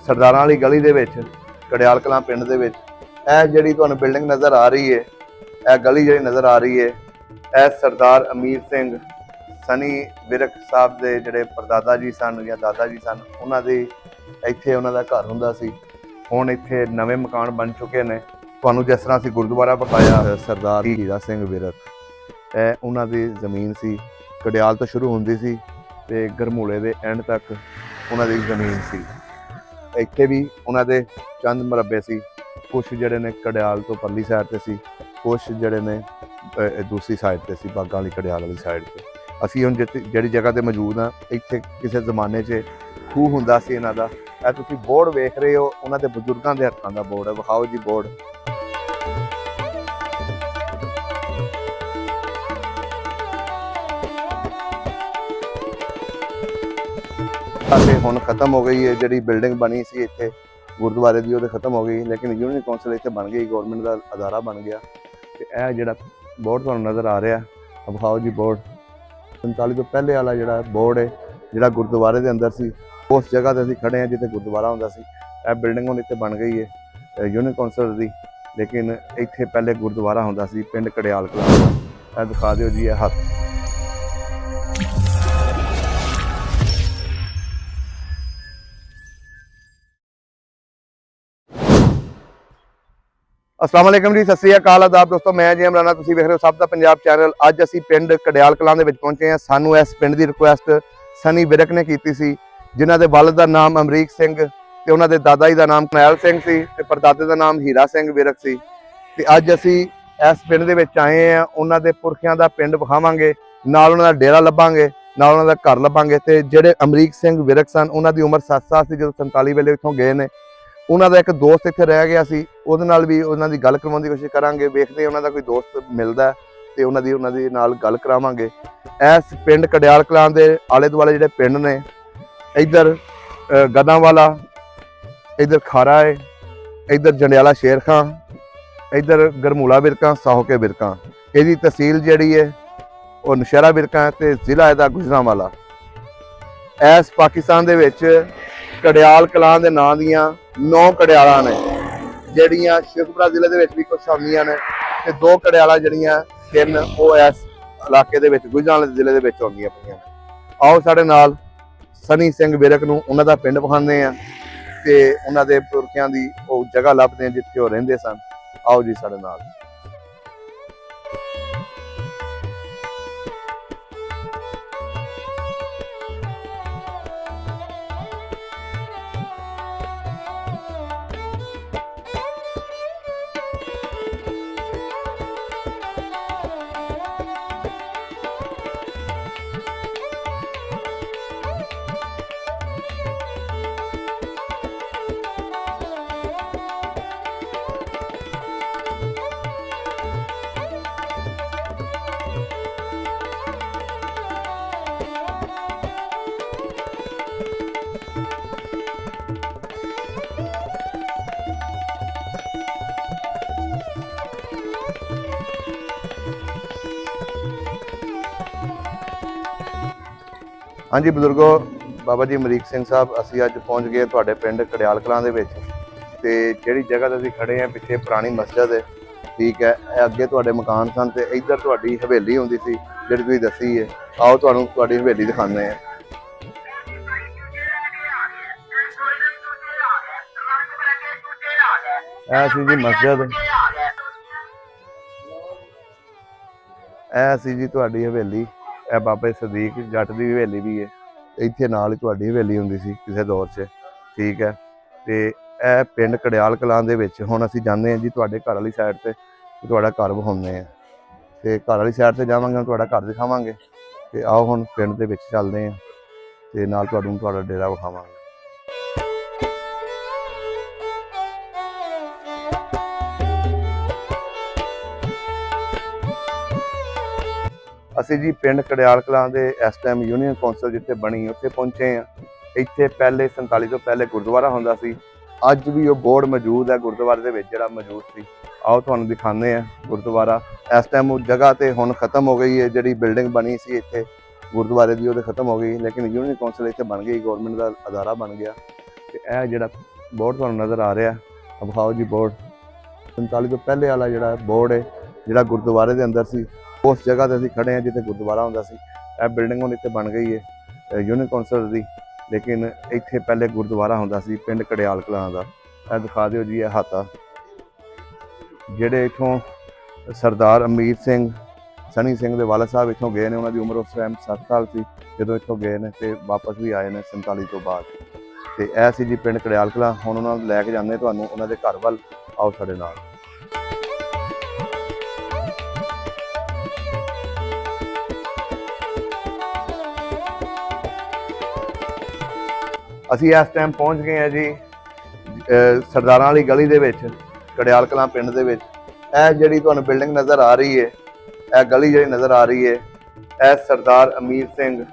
सरदारां वाली गली दे विच कड़ियाल कलां पिंड दे विच ਇਹ ਜਿਹੜੀ ਤੁਹਾਨੂੰ ਬਿਲਡਿੰਗ ਨਜ਼ਰ ਆ ਰਹੀ ਹੈ, ਇਹ ਗਲੀ ਜਿਹੜੀ ਨਜ਼ਰ ਆ ਰਹੀ ਹੈ, ਇਹ ਸਰਦਾਰ ਅਮੀਰ ਸਿੰਘ ਸਨੀ ਵਿਰਕ ਸਾਹਿਬ ਦੇ ਜਿਹੜੇ ਪਰਦਾਦਾ ਜੀ ਸਨ ਜਾਂ ਦਾਦਾ ਜੀ ਸਨ, ਉਹਨਾਂ ਦੇ ਇੱਥੇ ਉਹਨਾਂ ਦਾ ਘਰ ਹੁੰਦਾ ਸੀ। ਹੁਣ ਇੱਥੇ ਨਵੇਂ ਮਕਾਨ ਬਣ ਚੁੱਕੇ ਨੇ। ਤੁਹਾਨੂੰ ਜਿਸ ਤਰ੍ਹਾਂ ਅਸੀਂ ਗੁਰਦੁਆਰਾ ਵਿਖਾਇਆ, ਸਰਦਾਰ ਹੀਰਾ ਸਿੰਘ ਵਿਰਕ, ਇਹ ਉਹਨਾਂ ਦੀ ਜ਼ਮੀਨ ਸੀ। ਕੜਿਆਲ ਤੋਂ ਸ਼ੁਰੂ ਹੁੰਦੀ ਸੀ ਤੇ ਗਰਮੂਲੇ ਦੇ ਐਂਡ ਤੱਕ ਉਹਨਾਂ ਦੀ ਜ਼ਮੀਨ ਸੀ। ਇੱਥੇ ਵੀ ਉਹਨਾਂ ਦੇ ਚੰਦ ਮਰੱਬੇ ਸੀ। ਕੁਛ ਜਿਹੜੇ ਨੇ ਕੜਿਆਲ ਤੋਂ ਪਰਲੀ ਸਾਈਡ ਤੇ ਸੀ, ਕੁਛ ਜਿਹੜੇ ਨੇ ਦੂਸਰੀ ਸਾਈਡ ਤੇ ਸੀ, ਬਾਗਾਂ ਵਾਲੀ ਕੜਿਆਲ ਵਾਲੀ ਸਾਈਡ ਤੇ। ਅਸੀਂ ਹੁਣ ਜਿਹੜੀ ਜਗ੍ਹਾ ਤੇ ਮੌਜੂਦ ਹਾਂ, ਇੱਥੇ ਕਿਸੇ ਜ਼ਮਾਨੇ 'ਚ ਖੂਹ ਹੁੰਦਾ ਸੀ ਇਹਨਾਂ ਦਾ। ਇਹ ਤੁਸੀਂ ਬੋਰਡ ਵੇਖ ਰਹੇ ਹੋ, ਉਹਨਾਂ ਦੇ ਬਜ਼ੁਰਗਾਂ ਦੇ ਹੱਥਾਂ ਦਾ ਬੋਰਡ ਹੈ। ਵਿਖਾਓ ਜੀ ਬੋਰਡ। ਅਤੇ ਹੁਣ ਖਤਮ ਹੋ ਗਈ ਹੈ ਜਿਹੜੀ ਬਿਲਡਿੰਗ ਬਣੀ ਸੀ ਇੱਥੇ ਗੁਰਦੁਆਰੇ ਦੀ, ਉਹਦੇ ਖਤਮ ਹੋ ਗਈ, ਲੇਕਿਨ ਯੂਨੀਅਨ ਕੌਂਸਲ ਇੱਥੇ ਬਣ ਗਈ, ਗੌਰਮੈਂਟ ਦਾ ਅਦਾਰਾ ਬਣ ਗਿਆ। ਤੇ ਇਹ ਜਿਹੜਾ ਬੋਰਡ ਤੁਹਾਨੂੰ ਨਜ਼ਰ ਆ ਰਿਹਾ, ਵਿਖਾਓ ਜੀ ਬੋਰਡ। 47 ਤੋਂ ਪਹਿਲੇ ਵਾਲਾ ਜਿਹੜਾ ਬੋਰਡ ਹੈ, ਜਿਹੜਾ ਗੁਰਦੁਆਰੇ ਦੇ ਅੰਦਰ ਸੀ, ਉਸ ਜਗ੍ਹਾ ਤੇ ਅਸੀਂ ਖੜੇ ਹਾਂ ਜਿੱਥੇ ਗੁਰਦੁਆਰਾ ਹੁੰਦਾ ਸੀ। ਇਹ ਬਿਲਡਿੰਗ ਹੁਣ ਇੱਥੇ ਬਣ ਗਈ ਹੈ ਯੂਨੀਅਨ ਕੌਂਸਲ ਦੀ, ਲੇਕਿਨ ਇੱਥੇ ਪਹਿਲੇ ਗੁਰਦੁਆਰਾ ਹੁੰਦਾ ਸੀ ਪਿੰਡ ਕੜਿਆਲ ਕਲਾਂ ਦਾ। ਇਹ ਦਿਖਾ ਦਿਓ ਜੀ ਇਹ ਹੱਥ। अस्सलाम वालेकुम जी, सत श्री अकाल, आदाब दोस्तों। मैं जी इमरान, तुसीं वेख रहे हो सब दा पंजाब चैनल। अज असीं पिंड कड़ियाल कलां दे विच पहुंचे हैं। सानू इस पिंड दी रिक्वेस्ट सनी विरक ने कीती सी, जिन्हां दे वालिद दा नाम अमरीक सिंह ते उन्हां दे दादा जी दा नाम करनैल सिंह सी ते परदादे दा नाम हीरा सिंह विरक सी। ते अज असीं इस पिंड दे विच आए हैं, उन्हां दे पुरखियां दा पिंड विखावांगे, नाल उन्हां दा डेरा लभांगे, नाल उन्हां दा घर लभांगे। ते जिहड़े अमरीक सिंह विरक सन, उन्हां दी उमर 7 साल सी जदों 47 वेले इत्थों गए ने। ਉਹਨਾਂ ਦਾ ਇੱਕ ਦੋਸਤ ਇੱਥੇ ਰਹਿ ਗਿਆ ਸੀ, ਉਹਦੇ ਨਾਲ ਵੀ ਉਹਨਾਂ ਦੀ ਗੱਲ ਕਰਵਾਉਣ ਦੀ ਕੋਸ਼ਿਸ਼ ਕਰਾਂਗੇ। ਵੇਖਦੇ ਉਹਨਾਂ ਦਾ ਕੋਈ ਦੋਸਤ ਮਿਲਦਾ ਤੇ ਉਹਨਾਂ ਦੀ ਨਾਲ ਗੱਲ ਕਰਾਵਾਂਗੇ। ਇਸ ਪਿੰਡ ਕੜਿਆਲ ਕਲਾਂ ਦੇ ਆਲੇ ਦੁਆਲੇ ਜਿਹੜੇ ਪਿੰਡ ਨੇ, ਇੱਧਰ ਗਦਾਂਵਾਲਾ, ਇੱਧਰ ਖਾਰਾ ਹੈ, ਇੱਧਰ ਜੰਡਿਆਲਾ ਸ਼ੇਰ ਖਾਂ, ਇੱਧਰ ਗਰਮੂਲਾ ਵਿਰਕਾਂ, ਸਾਹੋਕੇ ਵਿਰਕਾਂ। ਇਹਦੀ ਤਹਿਸੀਲ ਜਿਹੜੀ ਹੈ ਉਹ ਨੌਸ਼ਹਿਰਾ ਵਿਰਕਾਂ ਤੇ ਜ਼ਿਲ੍ਹਾ ਇਹਦਾ ਗੁਜਰਾਂਵਾਲਾ। ਇਸ ਪਾਕਿਸਤਾਨ ਦੇ ਵਿੱਚ ਕੜਿਆਲ ਕਲਾਂ ਦੇ ਨਾਂ ਦੀਆਂ 9 ਕੜਿਆਲਾਂ ਨੇ, ਜਿਹੜੀਆਂ ਸ਼ਿਵਪੁਰਾ ਜ਼ਿਲ੍ਹੇ ਦੇ ਵਿੱਚ ਵੀ ਕੁਛ ਆਉਂਦੀਆਂ ਨੇ, ਤੇ 2 ਕੜਿਆਲਾਂ ਜਿਹੜੀਆਂ 3 ਉਹ ਇਸ ਇਲਾਕੇ ਦੇ ਵਿੱਚ ਗੁਜਰਾਂਵਾਲੇ ਜ਼ਿਲ੍ਹੇ ਦੇ ਵਿੱਚ ਆਉਂਦੀਆਂ ਪਈਆਂ ਨੇ। ਆਓ ਸਾਡੇ ਨਾਲ ਸਨੀ ਸਿੰਘ ਵਿਰਕ ਨੂੰ ਉਹਨਾਂ ਦਾ ਪਿੰਡ ਵਿਖਾਉਂਦੇ ਆ ਤੇ ਉਹਨਾਂ ਦੇ ਪੁਰਖਿਆਂ ਦੀ ਉਹ ਜਗ੍ਹਾ ਲੱਭਦੇ ਆ ਜਿੱਥੇ ਉਹ ਰਹਿੰਦੇ ਸਨ। ਆਓ ਜੀ ਸਾਡੇ ਨਾਲ। हाँ जी बजुर्गो, बाबा जी अमरीक सिंह साहब, असी अज पहुँच गए तुहाडे पिंड कड़ियाल कलां दे विच। ते जिहड़ी जगह ते असीं खड़े हैं, पिछे पुरानी मस्जिद है, ठीक है, अगे तुहाडे मकान सन ते इधर तुहाडी हवेली हुंदी सी जिहड़ी तुसीं दसी है। आओ तुहानूं तुहाडी हवेली दिखाने हैं। ਇਹ ਸੀ ਜੀ ਮਸਜਿਦ, ਇਹ ਸੀ ਜੀ ਤੁਹਾਡੀ ਹਵੇਲੀ। ਇਹ ਬਾਬਾ ਸਦੀਕ ਜੱਟ ਦੀ ਹਵੇਲੀ ਵੀ ਹੈ, ਇੱਥੇ ਨਾਲ ਹੀ ਤੁਹਾਡੀ ਹਵੇਲੀ ਹੁੰਦੀ ਸੀ ਕਿਸੇ ਦੌਰ 'ਚ, ਠੀਕ ਹੈ। ਤੇ ਇਹ ਪਿੰਡ ਕੜਿਆਲ ਕਲਾਂ ਦੇ ਵਿੱਚ ਹੁਣ ਅਸੀਂ ਜਾਂਦੇ ਹਾਂ ਜੀ ਤੁਹਾਡੇ ਘਰ ਵਾਲੀ ਸਾਈਡ ਤੇ, ਤੁਹਾਡਾ ਘਰ ਵਿਖਾਉਂਦੇ ਹਾਂ। ਤੇ ਘਰ ਵਾਲੀ ਸਾਈਡ ਤੇ ਜਾਵਾਂਗੇ, ਤੁਹਾਡਾ ਘਰ ਦਿਖਾਵਾਂਗੇ। ਤੇ ਆਓ ਹੁਣ ਪਿੰਡ ਦੇ ਵਿੱਚ ਚੱਲਦੇ ਹਾਂ ਤੇ ਨਾਲ ਤੁਹਾਨੂੰ ਤੁਹਾਡਾ ਡੇਰਾ ਵਿਖਾਵਾਂਗੇ। ਅਸੀਂ ਜੀ ਪਿੰਡ ਕੜਿਆਲ ਕਲਾਂ ਦੇ ਇਸ ਟਾਈਮ ਯੂਨੀਅਨ ਕੌਂਸਲ ਜਿੱਥੇ ਬਣੀ ਉੱਥੇ ਪਹੁੰਚੇ ਹਾਂ। ਇੱਥੇ ਪਹਿਲੇ 47 ਤੋਂ ਪਹਿਲੇ ਗੁਰਦੁਆਰਾ ਹੁੰਦਾ ਸੀ। ਅੱਜ ਵੀ ਉਹ ਬੋਰਡ ਮੌਜੂਦ ਹੈ ਗੁਰਦੁਆਰੇ ਦੇ ਵਿੱਚ ਜਿਹੜਾ ਮੌਜੂਦ ਸੀ। आओ तुहानूं दिखाने गुरुद्वारा। इस टाइम उस जगह तो हुण खत्म हो गई है, जी बिल्डिंग बनी सी इत्थे गुरुद्वारे की वो खत्म हो गई, लेकिन यूनियन कौंसल इत्थे बन गई, गौरमेंट का अदारा बन गया। ਤੇ ਇਹ ਜਿਹੜਾ ਬੋਰਡ ਤੁਹਾਨੂੰ ਨਜ਼ਰ ਆ ਰਿਹਾ, ਵਿਖਾਓ ਜੀ ਬੋਰਡ। 47 ਤੋਂ ਪਹਿਲੇ ਵਾਲਾ ਜਿਹੜਾ ਬੋਰਡ ਹੈ, ਜਿਹੜਾ ਗੁਰਦੁਆਰੇ ਦੇ ਅੰਦਰ ਸੀ, ਉਸ ਜਗ੍ਹਾ ਤੇ ਅਸੀਂ ਖੜੇ ਹਾਂ ਜਿੱਥੇ ਗੁਰਦੁਆਰਾ ਹੁੰਦਾ ਸੀ। ਇਹ ਬਿਲਡਿੰਗ ਹੁਣ ਇੱਥੇ ਬਣ ਗਈ ਹੈ ਯੂਨਿਟ ਕੌਂਸਲ ਦੀ, ਲੇਕਿਨ ਇੱਥੇ ਪਹਿਲੇ ਗੁਰਦੁਆਰਾ ਹੁੰਦਾ ਸੀ ਪਿੰਡ ਕੜਿਆਲ ਕਲਾਂ ਦਾ। ਇਹ ਦਿਖਾ ਦਿਓ ਜੀ, ਇਹ ਹਾਤਾ ਜਿਹੜੇ ਇੱਥੋਂ ਸਰਦਾਰ ਅਮੀਰ ਸਿੰਘ ਸਨੀ ਸਿੰਘ ਦੇ ਵਾਲਦ ਸਾਹਿਬ ਇੱਥੋਂ ਗਏ ਨੇ। ਉਹਨਾਂ ਦੀ ਉਮਰ ਉਸ ਟਾਈਮ 7 ਸਾਲ ਸੀ ਜਦੋਂ ਇੱਥੋਂ ਗਏ ਨੇ, ਤੇ ਵਾਪਸ ਵੀ ਆਏ ਨੇ 47 ਤੋਂ ਬਾਅਦ। ਤੇ ਇਹ ਸੀ ਜੀ ਪਿੰਡ ਕੜਿਆਲ ਕਲਾਂ। ਹੁਣ ਉਹਨਾਂ ਨੂੰ ਲੈ ਕੇ ਜਾਂਦੇ ਤੁਹਾਨੂੰ ਉਹਨਾਂ ਦੇ ਘਰ ਵੱਲ, ਆਓ ਸਾਡੇ ਨਾਲ। ਅਸੀਂ ਇਸ ਟਾਈਮ ਪਹੁੰਚ ਗਏ ਹਾਂ ਜੀ ਸਰਦਾਰਾਂ ਵਾਲੀ ਗਲੀ ਦੇ ਵਿੱਚ, ਕੜਿਆਲ ਕਲਾਂ ਪਿੰਡ ਦੇ ਵਿੱਚ। ਇਹ ਜਿਹੜੀ ਤੁਹਾਨੂੰ ਬਿਲਡਿੰਗ ਨਜ਼ਰ ਆ ਰਹੀ ਹੈ, ਇਹ ਗਲੀ ਜਿਹੜੀ ਨਜ਼ਰ ਆ ਰਹੀ ਹੈ, ਇਹ ਸਰਦਾਰ ਅਮੀਰ ਸਿੰਘ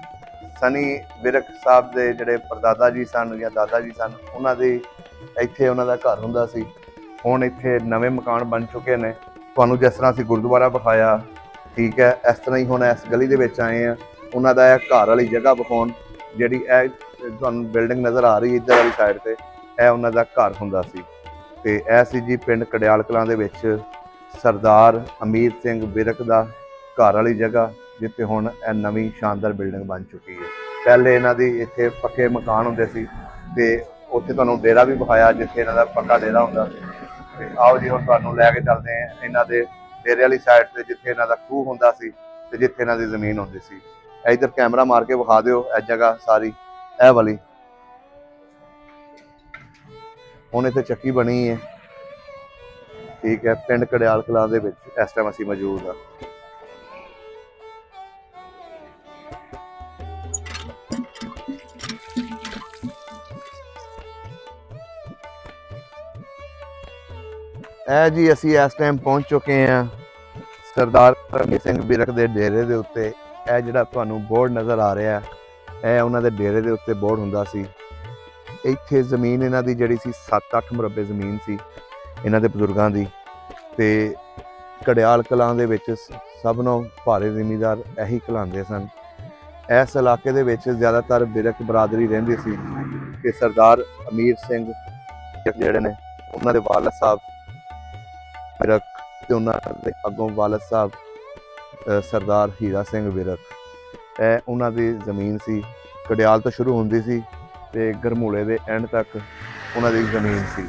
ਸਨੀ ਵਿਰਕ ਸਾਹਿਬ ਦੇ ਜਿਹੜੇ ਪਰਦਾਦਾ ਜੀ ਸਨ ਜਾਂ ਦਾਦਾ ਜੀ ਸਨ, ਉਹਨਾਂ ਦੀ ਇੱਥੇ ਉਹਨਾਂ ਦਾ ਘਰ ਹੁੰਦਾ ਸੀ। ਹੁਣ ਇੱਥੇ ਨਵੇਂ ਮਕਾਨ ਬਣ ਚੁੱਕੇ ਨੇ। ਤੁਹਾਨੂੰ ਜਿਸ ਤਰ੍ਹਾਂ ਅਸੀਂ ਗੁਰਦੁਆਰਾ ਵਿਖਾਇਆ, ਠੀਕ ਹੈ, ਇਸ ਤਰ੍ਹਾਂ ਹੀ ਹੁਣ ਇਸ ਗਲੀ ਦੇ ਵਿੱਚ ਆਏ ਆ ਉਹਨਾਂ ਦਾ ਇਹ ਘਰ ਵਾਲੀ ਜਗ੍ਹਾ ਵਿਖਾਉਣ। ਜਿਹੜੀ ਇਹ ਤੁਹਾਨੂੰ ਬਿਲਡਿੰਗ ਨਜ਼ਰ ਆ ਰਹੀ ਹੈ ਇੱਧਰ ਵਾਲੀ ਸਾਈਡ ਤੇ, ਇਹ ਉਹਨਾਂ ਦਾ ਘਰ ਹੁੰਦਾ ਸੀ। ਤੇ ਇਹ ਸੀ ਜੀ ਪਿੰਡ ਕੜਿਆਲ ਕਲਾਂ ਦੇ ਵਿੱਚ ਸਰਦਾਰ ਅਮੀਰ ਸਿੰਘ ਵਿਰਕ ਦਾ ਘਰ ਵਾਲੀ ਜਗ੍ਹਾ, ਜਿੱਥੇ ਹੁਣ ਇਹ ਨਵੀਂ ਸ਼ਾਨਦਾਰ ਬਿਲਡਿੰਗ ਬਣ ਚੁੱਕੀ ਹੈ। ਪਹਿਲੇ ਇਹਨਾਂ ਦੀ ਇੱਥੇ ਪੱਕੇ ਮਕਾਨ ਹੁੰਦੇ ਸੀ, ਤੇ ਉੱਥੇ ਤੁਹਾਨੂੰ ਡੇਰਾ ਵੀ ਵਿਖਾਇਆ ਜਿੱਥੇ ਇਹਨਾਂ ਦਾ ਪੱਕਾ ਡੇਰਾ ਹੁੰਦਾ ਸੀ। ਤੇ ਆਓ ਜੀ ਹੁਣ ਤੁਹਾਨੂੰ ਲੈ ਕੇ ਚੱਲਦੇ ਹਾਂ ਇਹਨਾਂ ਦੇ ਡੇਰੇ ਵਾਲੀ ਸਾਈਡ ਤੇ, ਜਿੱਥੇ ਇਹਨਾਂ ਦਾ ਖੂਹ ਹੁੰਦਾ ਸੀ ਤੇ ਜਿੱਥੇ ਇਹਨਾਂ ਦੀ ਜ਼ਮੀਨ ਹੁੰਦੀ ਸੀ। ਇੱਧਰ ਕੈਮਰਾ ਮਾਰ ਕੇ ਵਿਖਾ ਦਿਓ ਇਹ ਜਗ੍ਹਾ ਸਾਰੀ, ਇਹ ਵਾਲੀ। ਹੁਣ ਇੱਥੇ ਚੱਕੀ ਬਣੀ ਹੈ, ਠੀਕ ਹੈ। ਪਿੰਡ ਕੜਿਆਲ ਕਲਾਂ ਦੇ ਵਿੱਚ ਇਸ ਟਾਈਮ ਅਸੀਂ ਮੌਜੂਦ ਹਾਂ। ਇਹ ਜੀ ਅਸੀਂ ਇਸ ਟਾਈਮ ਪਹੁੰਚ ਚੁੱਕੇ ਹਾਂ ਸਰਦਾਰ ਅਮੀਰ ਸਿੰਘ ਵਿਰਕ ਦੇ ਡੇਰੇ ਦੇ ਉੱਤੇ। ਇਹ ਜਿਹੜਾ ਤੁਹਾਨੂੰ ਬੋਰਡ ਨਜ਼ਰ ਆ ਰਿਹਾ, ਇਹ ਉਹਨਾਂ ਦੇ ਡੇਰੇ ਦੇ ਉੱਤੇ ਬੋਰਡ ਹੁੰਦਾ ਸੀ। ਇੱਥੇ ਜ਼ਮੀਨ ਇਹਨਾਂ ਦੀ ਜਿਹੜੀ ਸੀ 7-8 ਮੁਰੱਬੇ ਜ਼ਮੀਨ ਸੀ ਇਹਨਾਂ ਦੇ ਬਜ਼ੁਰਗਾਂ ਦੀ। ਤੇ ਕੜਿਆਲ ਕਲਾਂ ਦੇ ਵਿੱਚ ਸਭ ਨੂੰ ਭਾਰੇ ਜ਼ਿਮੀਂਦਾਰ ਇਹੀ ਕਹਿਲਾਉਂਦੇ ਸਨ। ਇਸ ਇਲਾਕੇ ਦੇ ਵਿੱਚ ਜ਼ਿਆਦਾਤਰ ਵਿਰਕ ਬਰਾਦਰੀ ਰਹਿੰਦੀ ਸੀ। ਤੇ ਸਰਦਾਰ ਅਮੀਰ ਸਿੰਘ ਜਿਹੜੇ ਨੇ, ਉਹਨਾਂ ਦੇ ਵਾਲਦ ਸਾਹਿਬ ਵਿਰਕ, ਤੇ ਉਹਨਾਂ ਦੇ ਅੱਗੋਂ ਵਾਲਦ ਸਾਹਿਬ ਸਰਦਾਰ ਹੀਰਾ ਸਿੰਘ ਵਿਰਕ, ਇਹ ਉਹਨਾਂ ਦੀ ਜ਼ਮੀਨ ਸੀ। ਕੜਿਆਲ ਤੋਂ ਸ਼ੁਰੂ ਹੁੰਦੀ ਸੀ ਤੇ ਗਰਮੂਲੇ ਦੇ ਐਂਡ ਤੱਕ ਉਹਨਾਂ ਦੀ ਜ਼ਮੀਨ ਸੀ।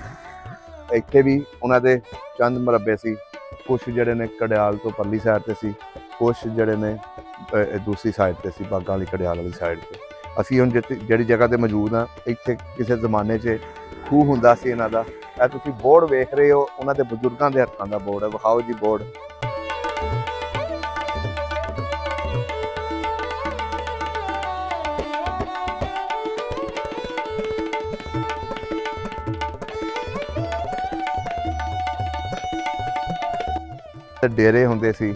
ਇੱਥੇ ਵੀ ਉਹਨਾਂ ਦੇ ਚੰਦ ਮੁਰੱਬੇ ਸੀ। ਕੁਛ ਜਿਹੜੇ ਨੇ ਕੜਿਆਲ ਤੋਂ ਪਰਲੀ ਸਾਈਡ ਤੇ ਸੀ, ਕੁਛ ਜਿਹੜੇ ਨੇ ਦੂਸਰੀ ਸਾਈਡ ਤੇ ਸੀ, ਬਾਗਾਂ ਵਾਲੀ ਕੜਿਆਲ ਵਾਲੀ ਸਾਈਡ ਤੇ। ਅਸੀਂ ਹੁਣ ਜਿਹੜੀ ਜਗ੍ਹਾ ਤੇ ਮੌਜੂਦ ਹਾਂ, ਇੱਥੇ ਕਿਸੇ ਜ਼ਮਾਨੇ 'ਚ ਖੂਹ ਹੁੰਦਾ ਸੀ ਇਹਨਾਂ ਦਾ। ਇਹ ਤੁਸੀਂ ਬੋਰਡ ਵੇਖ ਰਹੇ ਹੋ, ਉਹਨਾਂ ਦੇ ਬਜ਼ੁਰਗਾਂ ਦੇ ਹੱਥਾਂ ਦਾ ਬੋਰਡ ਹੈ। ਵਿਖਾਓ ਜੀ ਬੋਰਡ। ਡੇਰੇ ਹੁੰਦੇ ਸੀ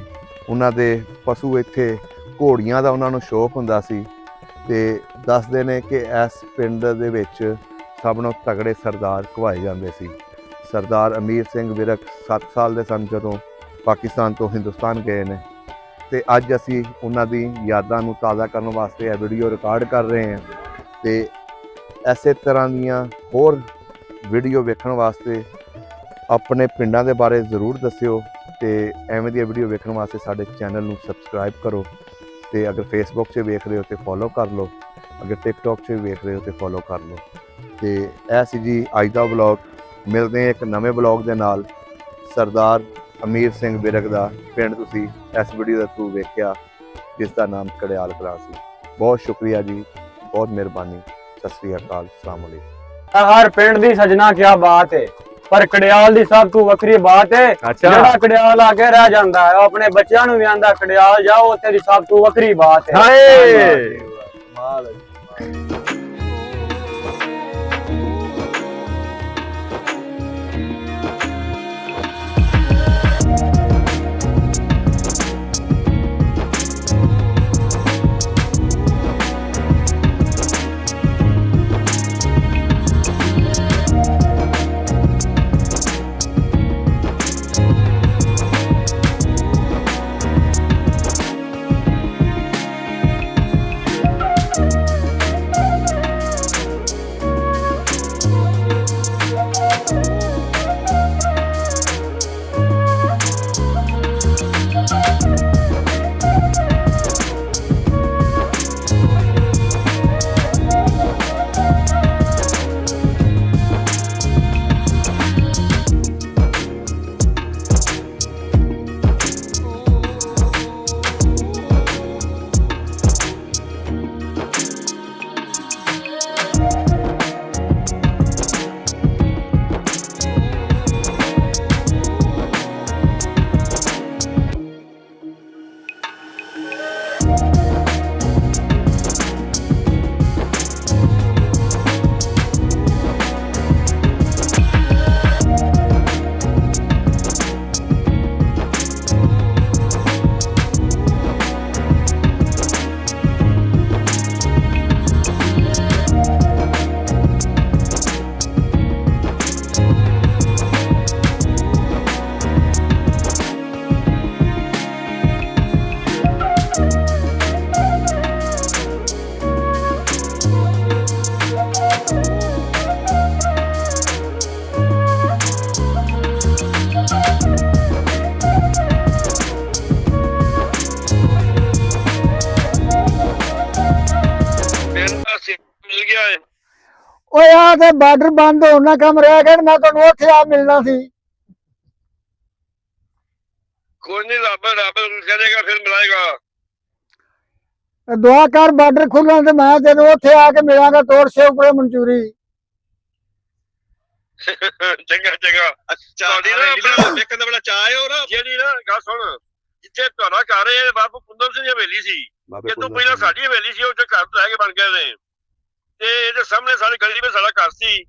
ਉਹਨਾਂ ਦੇ, ਪਸ਼ੂ ਇੱਥੇ ਘੋੜੀਆਂ ਦਾ ਉਹਨਾਂ ਨੂੰ ਸ਼ੌਕ ਹੁੰਦਾ ਸੀ। ਤੇ ਦੱਸਦੇ ਨੇ ਕਿ ਇਸ ਪਿੰਡ ਦੇ ਵਿੱਚ ਸਭ ਨੂੰ ਤਗੜੇ ਸਰਦਾਰ ਘਵਾਏ ਜਾਂਦੇ ਸੀ। ਸਰਦਾਰ ਅਮੀਰ ਸਿੰਘ ਵਿਰਕ 7 ਸਾਲ ਦੇ ਸਨ ਜਦੋਂ ਪਾਕਿਸਤਾਨ ਤੋਂ ਹਿੰਦੁਸਤਾਨ ਗਏ ਨੇ। ਤੇ ਅੱਜ ਅਸੀਂ ਉਹਨਾਂ ਦੀ ਯਾਦਾਂ ਨੂੰ ਤਾਜ਼ਾ ਕਰਨ ਵਾਸਤੇ ਇਹ ਵੀਡੀਓ ਰਿਕਾਰਡ ਕਰ ਰਹੇ ਹਾਂ। ਤੇ ਇਸੇ ਤਰ੍ਹਾਂ ਦੀਆਂ ਹੋਰ ਵੀਡੀਓ ਵੇਖਣ ਵਾਸਤੇ ਆਪਣੇ ਪਿੰਡਾਂ ਦੇ ਬਾਰੇ ਜ਼ਰੂਰ ਦੱਸਿਓ। ਤੇ ਐਵੇਂ ਦੀਆਂ ਵੀਡੀਓ ਵੇਖਣ ਵਾਸਤੇ ਸਾਡੇ ਚੈਨਲ ਨੂੰ ਸਬਸਕ੍ਰਾਈਬ ਕਰੋ। ਤੇ ਅਗਰ ਫੇਸਬੁੱਕ 'ਤੇ ਵੇਖ ਰਹੇ ਹੋ ਤੇ ਫੋਲੋ ਕਰ ਲਓ, ਅਗਰ ਟਿਕਟੌਕ 'ਤੇ ਵੇਖ ਰਹੇ ਹੋ ਤੇ ਫੋਲੋ ਕਰ ਲਓ। ਤੇ ਇਹ ਸੀ ਜੀ ਅੱਜ ਦਾ ਵਲੌਗ। ਮਿਲਦੇ ਹਾਂ ਇੱਕ ਨਵੇਂ ਵਲੌਗ ਦੇ ਨਾਲ। ਸਰਦਾਰ ਅਮੀਰ ਸਿੰਘ ਵਿਰਕ ਦਾ ਪਿੰਡ ਤੁਸੀਂ ਇਸ ਵੀਡੀਓ ਦੇ ਥਰੂ ਵੇਖਿਆ, ਜਿਸ ਦਾ ਨਾਮ ਕੜਿਆਲ ਕਲਾਂ ਸੀ। ਬਹੁਤ ਸ਼ੁਕਰੀਆ ਜੀ, ਬਹੁਤ ਮਿਹਰਬਾਨੀ। ਸਤਿ ਸ੍ਰੀ ਅਕਾਲ, ਸਲਾਮ ਅਲੈਕੁਮ। हर पिंड दी सजना क्या बात है, पर कड़ियाल दी सब तू वक्री बात है। जेड़ा कड़ियाल आके रह जांदा है, अपने बच्चों नूं भी आंदा कड़ियाल जाओ, तेरी सब तू वक्री बात है। ਆ ਤੇ ਬਾਰਡਰ ਬੰਦ ਹੋਣ ਨਾਲ ਕੰਮ ਰਹਿ ਗਿਆ, ਮੈਂ ਤੁਹਾਨੂੰ ਉੱਥੇ ਆ ਮਿਲਣਾ ਸੀ। ਕੋਈ ਨਹੀਂ, ਰੱਬ ਕਰੇਗਾ ਫਿਰ ਮਿਲਾਏਗਾ। ਦੁਆ ਕਰ ਬਾਰਡਰ ਖੁੱਲਣ ਤੇ ਮੈਂ ਤੈਨੂੰ ਉੱਥੇ ਆ ਕੇ ਮਿਲਾਂਗਾ, ਤੋੜ ਸੇਵ ਕੋਲੇ ਮਨਜ਼ੂਰੀ। ਚੰਗਾ ਚੰਗਾ। ਤੁਹਾਡੀ ਨਾ ਆਪਣਾ ਵੇਖਣ ਦਾ ਬੜਾ ਚਾਅ ਹੈ। ਉਹ ਨਾ ਜਿਹੜੀ ਨਾ ਗੱਲ ਸੁਣ, ਜਿੱਥੇ ਤੁਹਾਡਾ ਘਰ ਹੈ ਬਾਬੂ ਕੁੰਦਨ ਸਿੰਘ ਦੀ ਹਵੇਲੀ ਸੀ, ਇਹ ਤੋਂ ਪਹਿਲਾਂ ਸਾਡੀ ਹਵੇਲੀ ਸੀ, ਉਹ ਤੇ ਘਰ ਰਹਿ ਕੇ ਬਣ ਗਏ ਨੇ। ਤੇ ਇਹਦੇ ਸਾਹਮਣੇ ਸਾਡੀ ਗਲੀ ਵਿੱਚ ਸਾਡਾ ਘਰ ਸੀ।